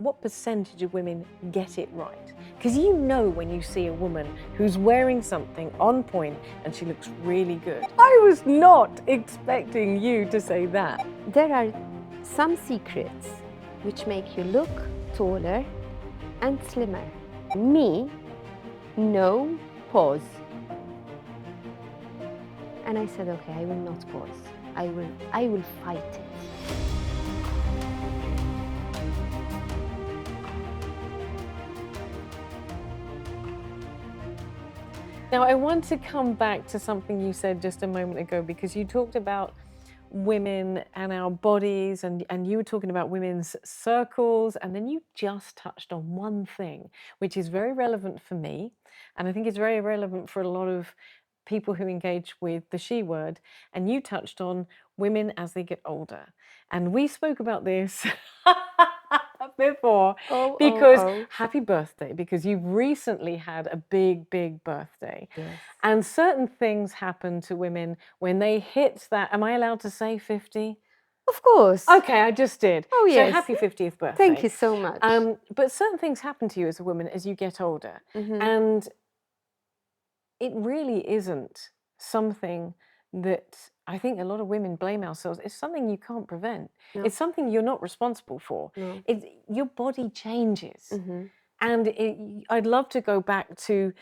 what percentage of women get it right? Because you know when you see a woman who's wearing something on point and she looks really good. I was not expecting you to say that. There are some secrets which make you look taller and slimmer. Me, no pause. And I said, okay, I will not pause. I will fight it. Now, I want to come back to something you said just a moment ago, because you talked about women and our bodies, and you were talking about women's circles, and then you just touched on one thing, which is very relevant for me, and I think it's very relevant for a lot of people who engage with the she word, and you touched on women as they get older. And we spoke about this before, because happy birthday, because you've recently had a big birthday. Yes. And certain things happen to women when they hit that, am I allowed to say 50? Of course. Okay, I just did. Oh, yes. So happy 50th birthday. Thank you so much. But certain things happen to you as a woman as you get older. And it really isn't something that I think a lot of women blame ourselves. It's something you can't prevent. No. It's something you're not responsible for. No. Your body changes. And I'd love to go back to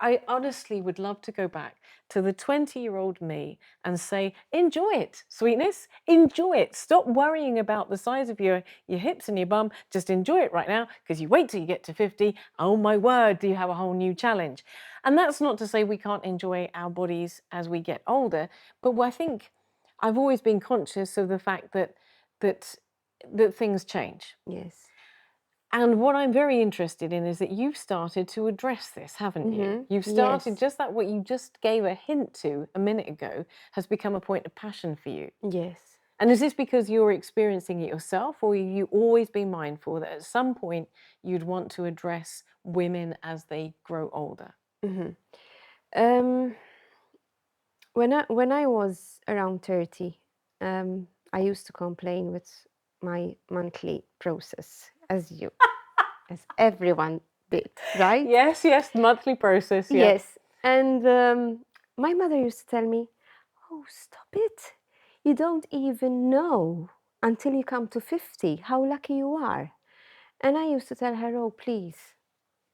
I honestly would love to go back to the 20-year-old me and say, enjoy it, sweetness, enjoy it. Stop worrying about the size of your hips and your bum. Just enjoy it right now, because you wait till you get to 50. Oh my word, do you have a whole new challenge? And that's not to say we can't enjoy our bodies as we get older, but I think I've always been conscious of the fact that things change. Yes. And what I'm very interested in is that you've started to address this, haven't you? You've started, Yes. just that what you just gave a hint to a minute ago has become a point of passion for you. Yes. And is this because you're experiencing it yourself, or have you always been mindful that at some point you'd want to address women as they grow older? When I was around 30, I used to complain with my monthly process, as everyone did, right? Yes, monthly process, yeah. Yes. And my mother used to tell me, oh, stop it. You don't even know until you come to 50 how lucky you are. And I used to tell her, oh, please,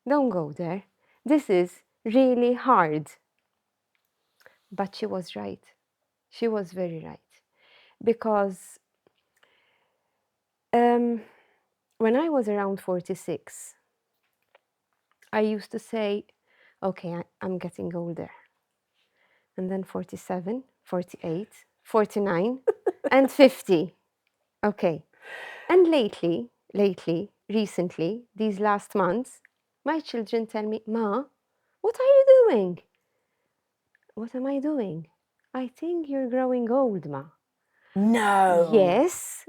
don't go there. This is really hard. But she was right. She was very right. Because when I was around 46, I used to say, okay, I'm getting older. And then 47, 48, 49, and 50. Okay. And recently, these last months, my children tell me, Ma, what are you doing? What am I doing? I think you're growing old, Ma. No. Yes.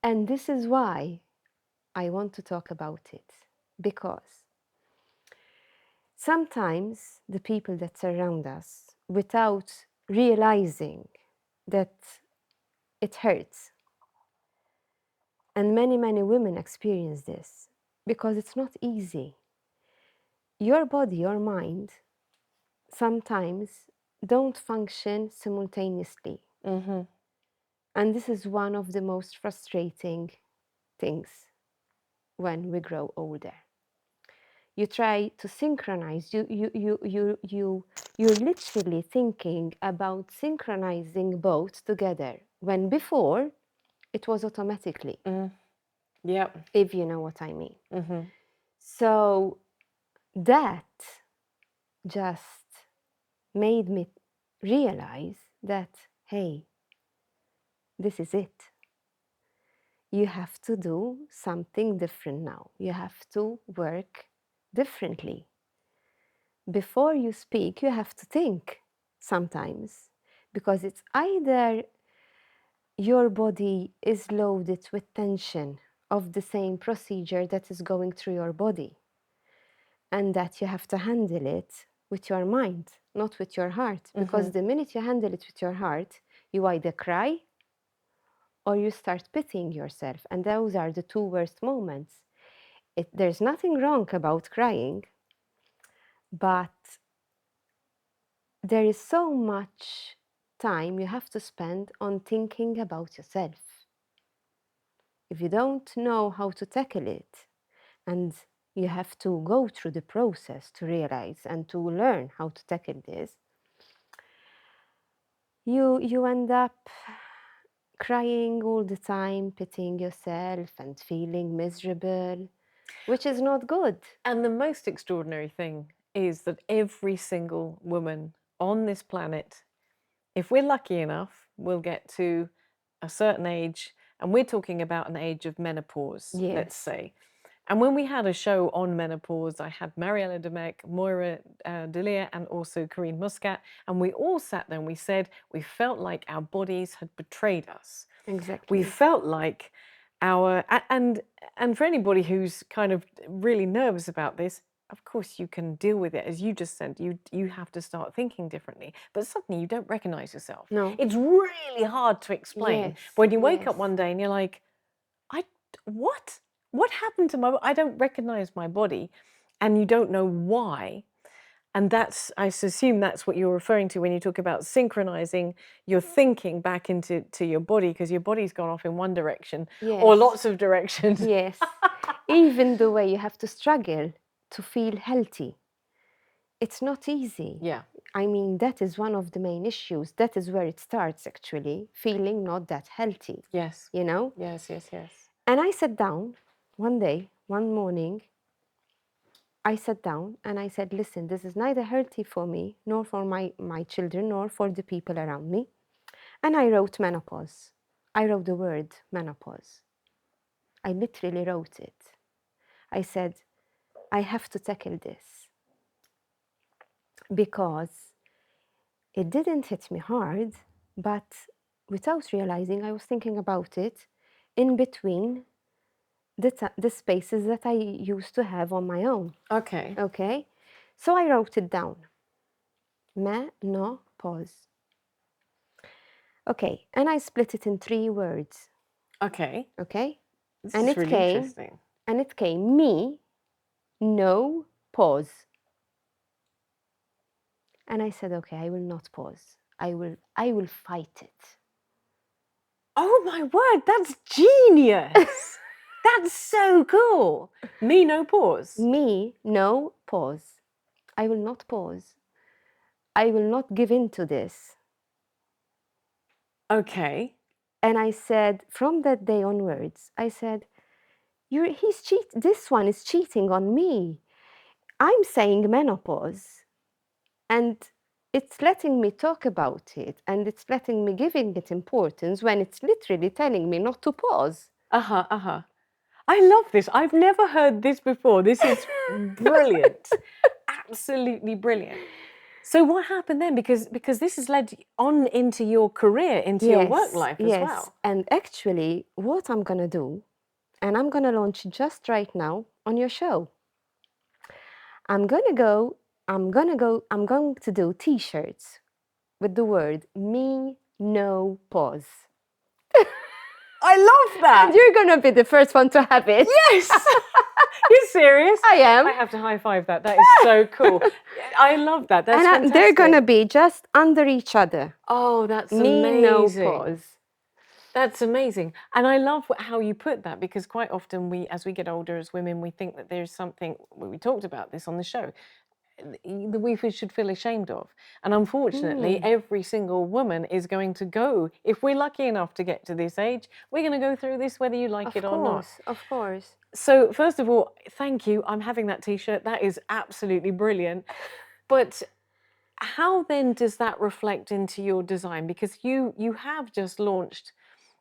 And this is why I want to talk about it. Because sometimes the people that surround us, without realizing that it hurts, and many women experience this, because it's not easy. Your body, your mind, sometimes don't function simultaneously. And this is one of the most frustrating things when we grow older. You try to synchronize, you're literally thinking about synchronizing both together, when before it was automatically. Yep. If you know what I mean. So that just made me realize that, hey, this is it. You have to do something different now. You have to work differently. Before you speak, you have to think sometimes, because it's either your body is loaded with tension of the same procedure that is going through your body, and that you have to handle it with your mind, not with your heart. Because the minute you handle it with your heart, you either cry or you start pitying yourself. And those are the two worst moments. There's nothing wrong about crying, but there is so much time you have to spend on thinking about yourself. If you don't know how to tackle it, and you have to go through the process to realize and to learn how to tackle this, you end up crying all the time, pitying yourself and feeling miserable, which is not good. And the most extraordinary thing is that every single woman on this planet, if we're lucky enough, will get to a certain age, and we're talking about an age of menopause, let's Yes. say. And when we had a show on menopause, I had Mariella Demek, Moira Delia, and also Corinne Muscat, and we all sat there and we said we felt like our bodies had betrayed us. Exactly. We felt like and for anybody who's kind of really nervous about this, of course you can deal with it, as you just said. You have to start thinking differently, but suddenly you don't recognize yourself. No. It's really hard to explain. Yes, When you wake up yes. one day and you're like, what happened to my, I don't recognize my body, and you don't know why. And that's, I assume that's what you're referring to when you talk about synchronizing your thinking back into your body, because your body's gone off in one direction or Yes. lots of directions. Yes. Even the way you have to struggle to feel healthy, it's not easy. Yeah. I mean, that is one of the main issues. That is where it starts, actually, feeling not that healthy. Yes. You know? Yes, yes, yes. And I sat down one day, one morning, I sat down and I said, listen, this is neither healthy for me, nor for my children, nor for the people around me. And I wrote menopause. I wrote the word menopause. I literally wrote it. I said, I have to tackle this. Because it didn't hit me hard, but without realizing, I was thinking about it in between the spaces that I used to have on my own. Okay. Okay? So I wrote it down. Menopause. Okay, and I split it in 3 words. Okay. Okay? This and is it really came, interesting. and it came me, no pause. And I said, okay, I will not pause. I will fight it. Oh my word, that's genius. That's so cool. Me, no pause. Me, no pause. I will not pause. I will not give in to this. Okay. And I said, from that day onwards, I said, this one is cheating on me. I'm saying menopause, and it's letting me talk about it, and it's letting me giving it importance when it's literally telling me not to pause. Uh-huh, uh-huh. I love this. I've never heard this before. This is brilliant. Absolutely brilliant. So what happened then? Because this has led on into your career, into your work life as well. And actually, what I'm gonna do, and I'm gonna launch just right now on your show. I'm going to do T-shirts with the word "me no pause." I love that. And you're gonna be the first one to have it. Yes. You're serious? I am. I have to high five that. That is so cool. I love that. That's fantastic. They're gonna be just under each other. Oh, that's Me amazing. no pause. That's amazing. And I love how you put that, because quite often as we get older as women, we think that there's something, we talked about this on the show, that we should feel ashamed of. And unfortunately, every single woman is going to go, if we're lucky enough to get to this age, we're going to go through this whether you like it or not. Of course. So first of all, thank you. I'm having that T-shirt. That is absolutely brilliant. But how then does that reflect into your design? Because you have just launched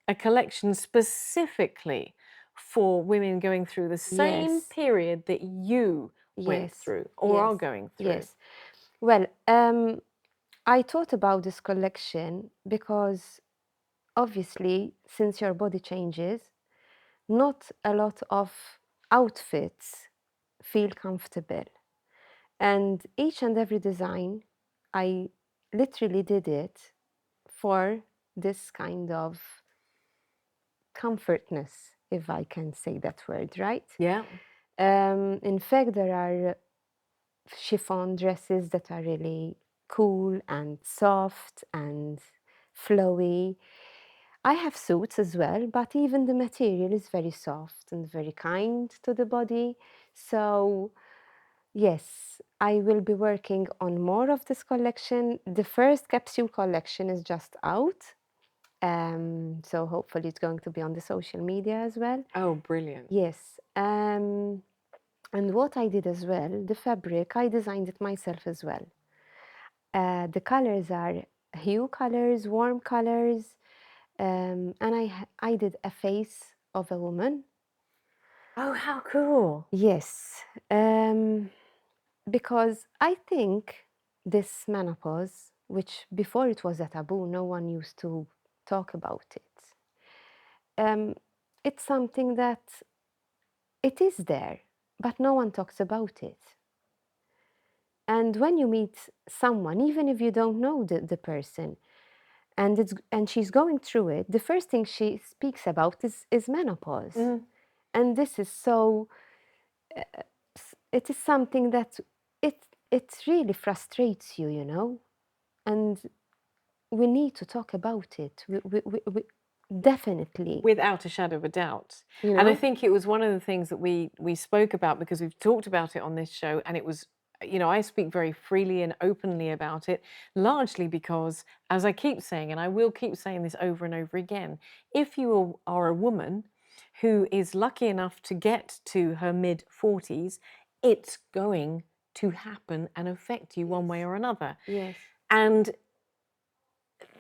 a collection specifically for women going through the same period that you went through or are going through. Yes. Well, I thought about this collection because obviously, since your body changes, not a lot of outfits feel comfortable. And each and every design, I literally did it for this kind of comfortness, if I can say that word, right? Yeah. In fact, there are chiffon dresses that are really cool and soft and flowy. I have suits as well, but even the material is very soft and very kind to the body. So yes, I will be working on more of this collection. The first capsule collection is just out. So hopefully it's going to be on the social media as well. Oh, brilliant. Yes. And what I did as well, the fabric, I designed it myself as well. The colors are hue colors, warm colors, and I did a face of a woman. Oh, how cool. Yes, because I think this menopause, which before it was a taboo, no one used to talk about it. It's something that it is there, but no one talks about it. And when you meet someone, even if you don't know the person, and she's going through it, the first thing she speaks about is menopause. And this is so, it is something that it really frustrates you, you know? And we need to talk about it. We definitely, Without a shadow of a doubt. you And I know? think it was one of the things that we spoke about, because we've talked about it on this show, and it was, you know, I speak very freely and openly about it, largely because, as I keep saying, and I will keep saying this over and over again, if you are a woman who is lucky enough to get to her mid-40s, it's going to happen and affect you one way or another. Yes. And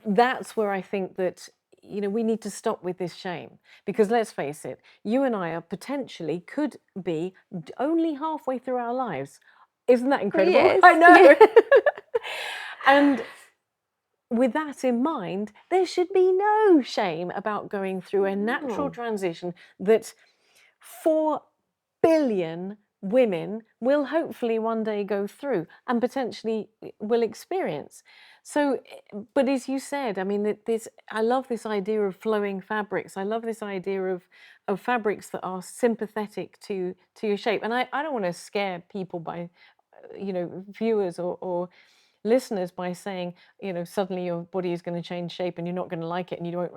that's where I think that, you know, we need to stop with this shame, because let's face it, you and I are potentially could be only halfway through our lives. Isn't that incredible? Yes. I know. Yeah. And with that in mind, there should be no shame about going through a natural No. transition that 4 billion women will hopefully one day go through and potentially will experience. So, but as you said, I mean, I love this idea of flowing fabrics. I love this idea of fabrics that are sympathetic to your shape. And I don't want to scare people by, you know, viewers or listeners by saying, you know, suddenly your body is going to change shape and you're not going to like it and you don't.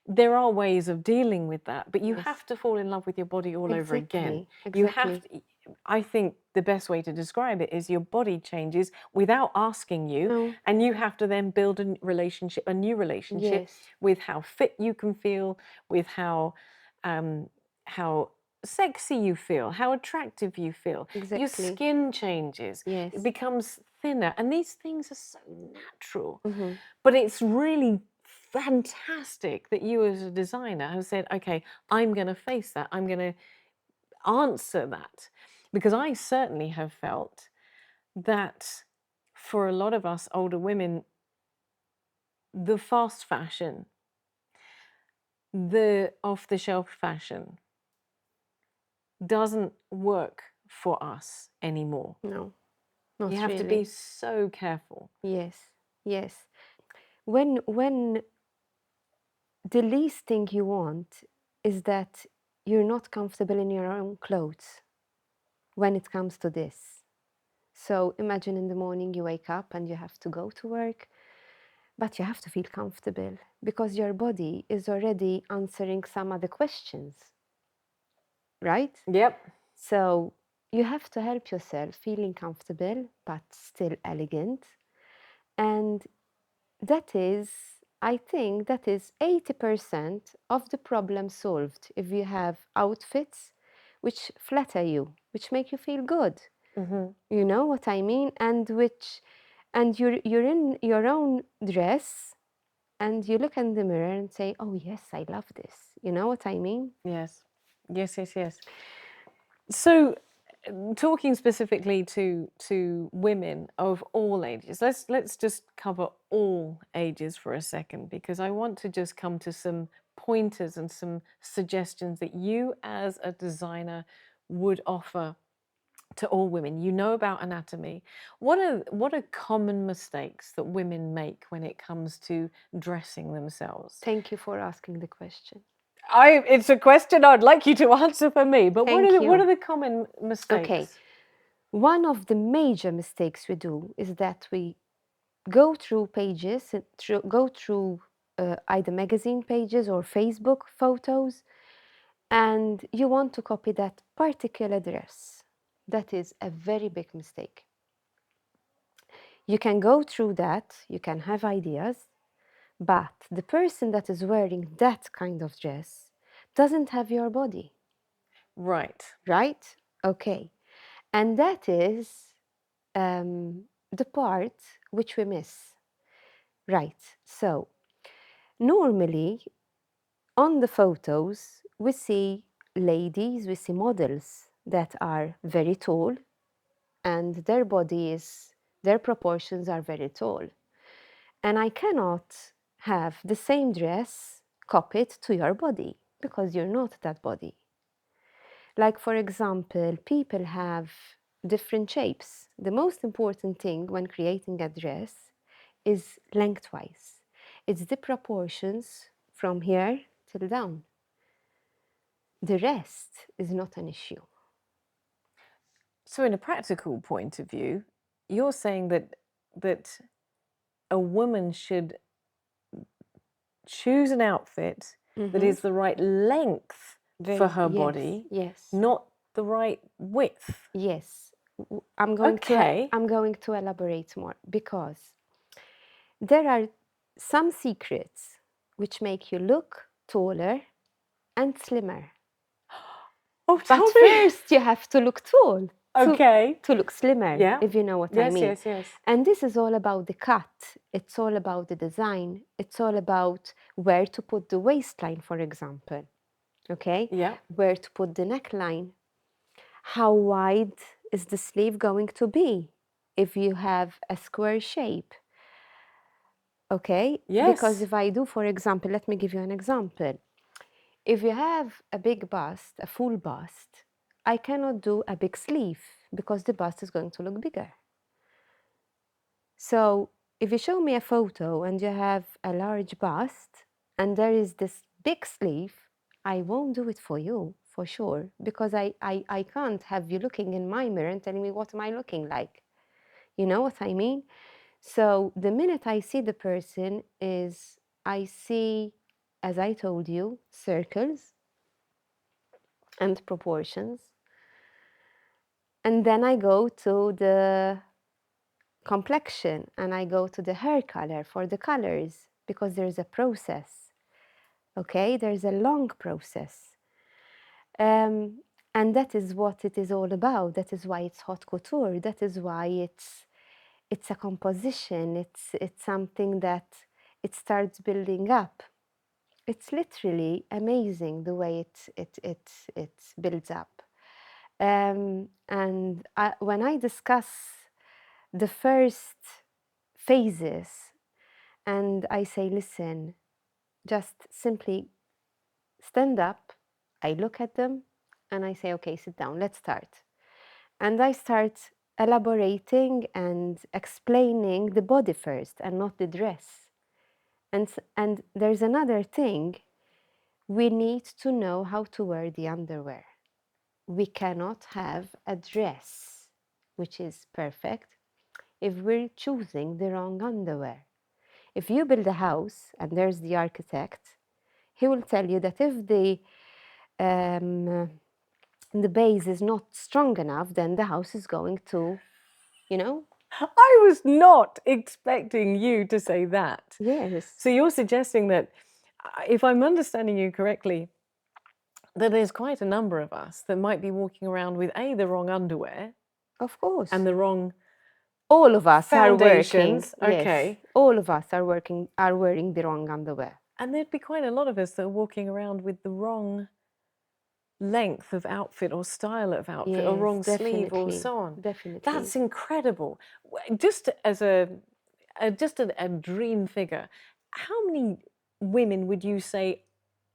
There are ways of dealing with that, but you Yes. have to fall in love with your body all over again. Exactly. You have to, I think the best way to describe it is your body changes without asking you, No. and you have to then build a new relationship Yes. with how fit you can feel, with how sexy you feel, how attractive you feel. Your Exactly. skin changes. Yes. It becomes thinner, and these things are so natural. Mm-hmm. But it's really fantastic that you as a designer have said, okay, I'm going to face that. I'm going to answer that. Because I certainly have felt that for a lot of us older women, the fast fashion, the off-the-shelf fashion doesn't work for us anymore. No, not You have to really. be so careful. Yes. Yes. When the least thing you want is that you're not comfortable in your own clothes when it comes to this. So imagine in the morning you wake up and you have to go to work, but you have to feel comfortable because your body is already answering some other questions, right? Yep. So you have to help yourself feeling comfortable but still elegant. And that is, I think, that is 80% of the problem solved if you have outfits which flatter you, which make you feel good. Mm-hmm. You know what I mean? And you're in your own dress and you look in the mirror and say, oh yes, I love this. You know what I mean? Yes. Yes. So, talking specifically to women of all ages, let's just cover all ages for a second, because I want to just come to some pointers and some suggestions that you as a designer would offer to all women. You know about anatomy. What are common mistakes that women make when it comes to dressing themselves? Thank you for asking the question. It's a question I'd like you to answer for me, but Thank what you. are the common mistakes? Okay. One of the major mistakes we do is that we go through pages, go through either magazine pages or Facebook photos, and you want to copy that particular dress. That is a very big mistake. You can go through that, you can have ideas, but the person that is wearing that kind of dress doesn't have your body. Right. Right? Okay. And that is the part which we miss. Right. So, normally on the photos, we see ladies, we see models that are very tall, and their bodies, their proportions are very tall. And I cannot have the same dress copied to your body because you're not that body. Like, for example, people have different shapes. The most important thing when creating a dress is lengthwise. It's the proportions from here till down. The rest is not an issue. So in a practical point of view, you're saying that a woman should choose an outfit that is the right length for her body, Yes. not the right width. Yes. I'm going to elaborate more because there are some secrets which make you look taller and slimmer. Oh, tell But me. first you have to look tall Okay. to look slimmer, Yeah. if you know what I mean. Yes. And this is all about the cut. It's all about the design. It's all about where to put the waistline, for example. Okay? Yeah. Where to put the neckline. How wide is the sleeve going to be if you have a square shape? Okay? Yes. Because if I do, for example, let me give you an example. If you have a big bust, a full bust, I cannot do a big sleeve because the bust is going to look bigger. So if you show me a photo and you have a large bust and there is this big sleeve, I won't do it for you, for sure, because I can't have you looking in my mirror and telling me what am I looking like. You know what I mean? So the minute I see the person is, I see, as I told you, circles and proportions. And then I go to the complexion and I go to the hair color for the colors because there's a process. Okay, there's a long process. And that is what it is all about. That is why it's haute couture. That is why it's a composition. It's something that it starts building up. It's literally amazing the way it builds up. And when I discuss the first phases and I say, listen, just simply stand up, I look at them and I say, okay, sit down, let's start. And I start elaborating and explaining the body first and not the dress. And there's another thing, we need to know how to wear the underwear. We cannot have a dress which is perfect if we're choosing the wrong underwear. If you build a house and there's the architect, he will tell you that if the base is not strong enough, then the house is going to, you know. I was not expecting you to say that. Yes. So you're suggesting that, if I'm understanding you correctly, that there's quite a number of us that might be walking around with the wrong underwear Of course. and the wrong all of us are working. foundations. Yes. Okay. All of us are wearing the wrong underwear. And there'd be quite a lot of us that are walking around with the wrong length of outfit or style of outfit or Yes, wrong sleeve or definitely, so on. definitely. That's incredible. Just as a dream figure, how many women would you say,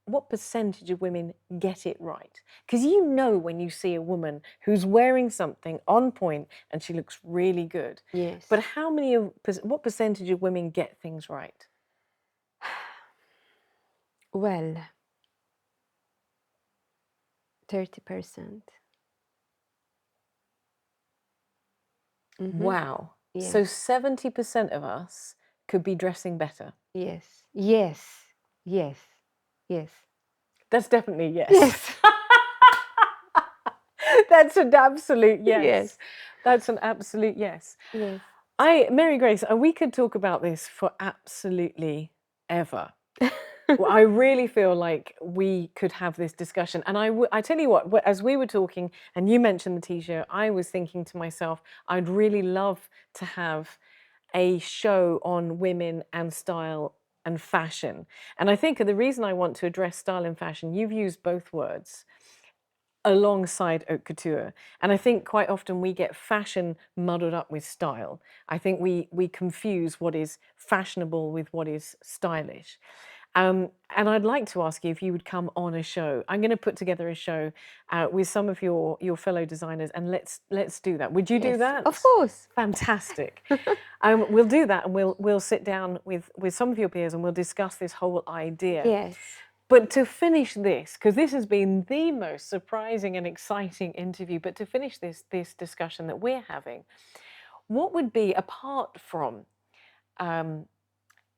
what percentage of women get it right? Because you know when you see a woman who's wearing something on point and she looks really good. Yes. But what percentage of women get things right? Well, 30%. Wow. Yes. So 70% of us could be dressing better. Yes. Yes. Yes. Yes. That's definitely yes. Yes. That's an absolute yes. Yes. That's an absolute yes. Yes. Mary Grace, we could talk about this for absolutely ever. Well, I really feel like we could have this discussion. And I tell you what, as we were talking and you mentioned the t-shirt, I was thinking to myself, I'd really love to have a show on women and style and fashion. And I think the reason I want to address style and fashion, you've used both words alongside haute couture. And I think quite often we get fashion muddled up with style. I think we confuse what is fashionable with what is stylish. And I'd like to ask you if you would come on a show. I'm going to put together a show with some of your fellow designers, and let's do that. Would you do Yes. that? Of course. Fantastic. We'll do that, and we'll sit down with some of your peers, and we'll discuss this whole idea. Yes. But to finish this, because this has been the most surprising and exciting interview, but to finish this discussion that we're having, what would be, apart from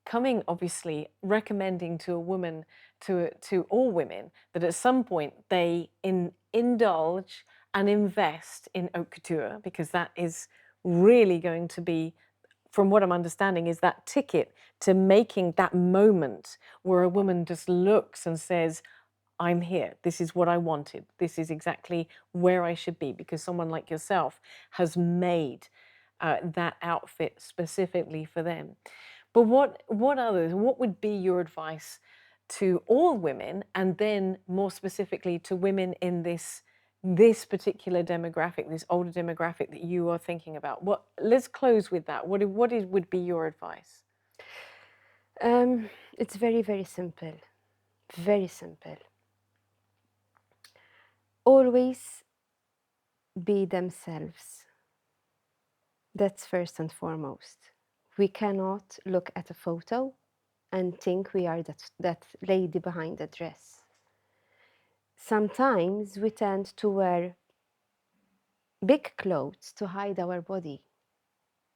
coming, obviously, recommending to a woman, to all women, that at some point they indulge and invest in haute couture, because that is really going to be, from what I'm understanding, is that ticket to making that moment where a woman just looks and says, I'm here. This is what I wanted. This is exactly where I should be, because someone like yourself has made that outfit specifically for them. But what would be your advice to all women, and then more specifically to women in this particular demographic, this older demographic that you are thinking about? Let's close with that. Would be your advice? It's very, very simple. Very simple. Always be themselves. That's first and foremost. We cannot look at a photo and think we are that lady behind the dress. Sometimes we tend to wear big clothes to hide our body.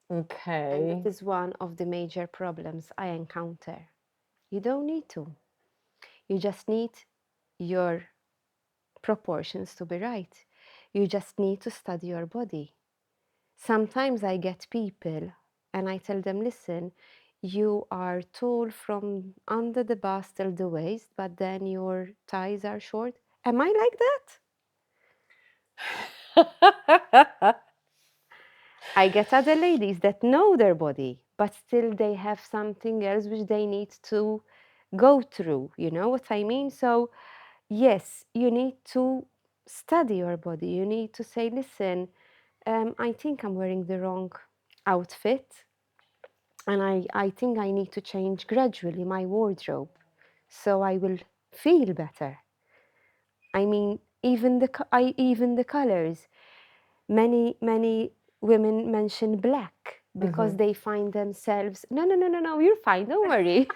And Okay. that is one of the major problems I encounter. You don't need to. You just need your proportions to be right. You just need to study your body. Sometimes I get people and I tell them, listen, you are tall from under the bust till the waist, but then your thighs are short. Am I like that? I get other ladies that know their body, but still they have something else which they need to go through. You know what I mean? So, yes, you need to study your body. You need to say, listen, I think I'm wearing the wrong outfit. And I think I need to change gradually my wardrobe so I will feel better. I mean, even the colors. Many women mention black because they find themselves. No. You're fine. Don't worry.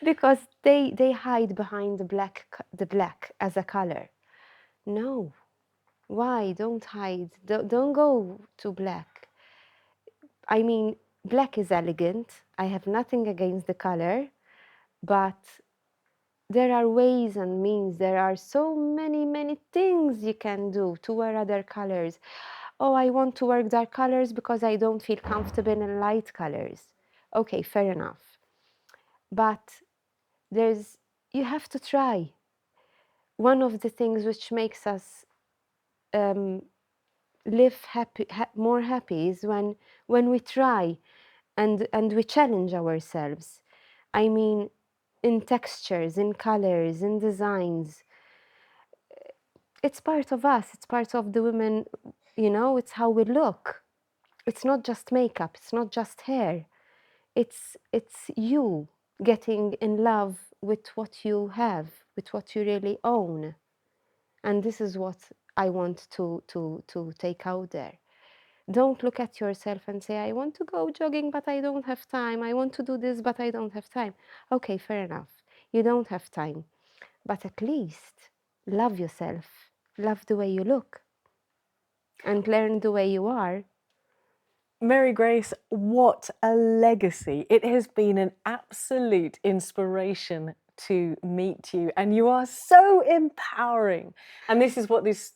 Because they hide behind the black as a color. No, why? Don't hide. Don't go to black. I mean, black is elegant. I have nothing against the color, but there are ways and means. There are so many things you can do to wear other colors. Oh, I want to wear dark colors because I don't feel comfortable in light colors. Okay, fair enough. But you have to try. One of the things which makes us live more happy is when we try and we challenge ourselves. I mean, in textures, in colors, in designs. It's part of us. It's part of the women, it's how we look. It's not just makeup. It's not just hair. It's you getting in love with what you have, with what you really own. And this is what I want to take out there. Don't look at yourself and say, I want to go jogging, but I don't have time. I want to do this, but I don't have time. Okay, fair enough. You don't have time. But at least love yourself, love the way you look, and learn the way you are. Mary Grace, what a legacy. It has been an absolute inspiration to meet you, and you are so empowering. And this is what this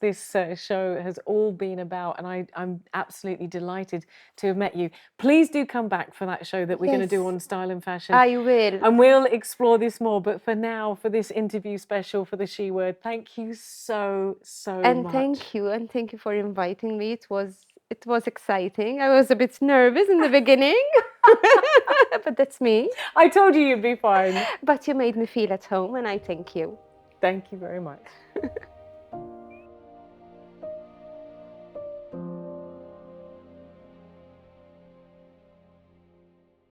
show has all been about, and I'm absolutely delighted to have met you. Please do come back for that show that we're going to do Yes, on style and fashion. I will. And we'll explore this more. But for now, for this interview special for the She Word, thank you so And much. thank you for inviting me. It was exciting. I was a bit nervous in the beginning, but that's me. I told you you'd be fine. But you made me feel at home, and I thank you. Thank you very much.